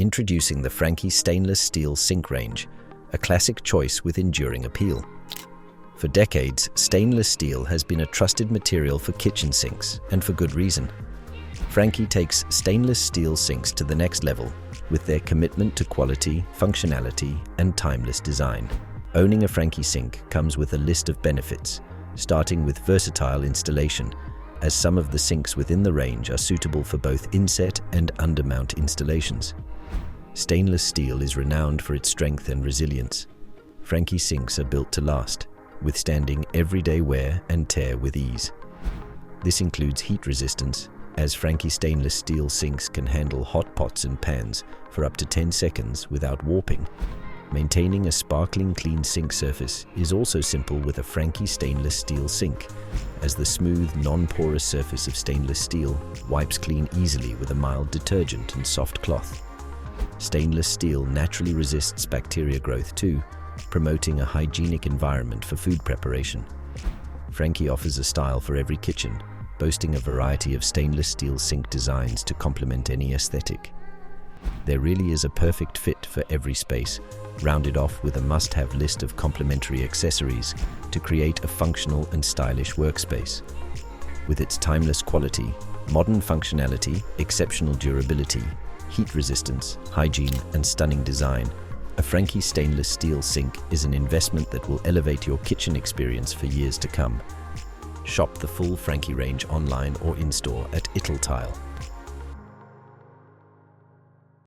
Introducing the Franke Stainless Steel sink range, a classic choice with enduring appeal. For decades, stainless steel has been a trusted material for kitchen sinks, and for good reason. Franke takes stainless steel sinks to the next level with their commitment to quality, functionality, and timeless design. Owning a Franke sink comes with a list of benefits, starting with versatile installation, as some of the sinks within the range are suitable for both inset and undermount installations. Stainless steel is renowned for its strength and resilience. Franke sinks are built to last, withstanding everyday wear and tear with ease. This includes heat resistance, as Franke stainless steel sinks can handle hot pots and pans for up to 10 seconds without warping. Maintaining a sparkling clean sink surface is also simple with a Franke stainless steel sink, as the smooth, non-porous surface of stainless steel wipes clean easily with a mild detergent and soft cloth. Stainless steel naturally resists bacteria growth too, promoting a hygienic environment for food preparation. Franke offers a style for every kitchen, boasting a variety of stainless steel sink designs to complement any aesthetic. There really is a perfect fit for every space, rounded off with a must-have list of complementary accessories to create a functional and stylish workspace. With its timeless quality, modern functionality, exceptional durability, heat resistance, hygiene, and stunning design, a Franke stainless steel sink is an investment that will elevate your kitchen experience for years to come. Shop the full Franke range online or in-store at Italtile.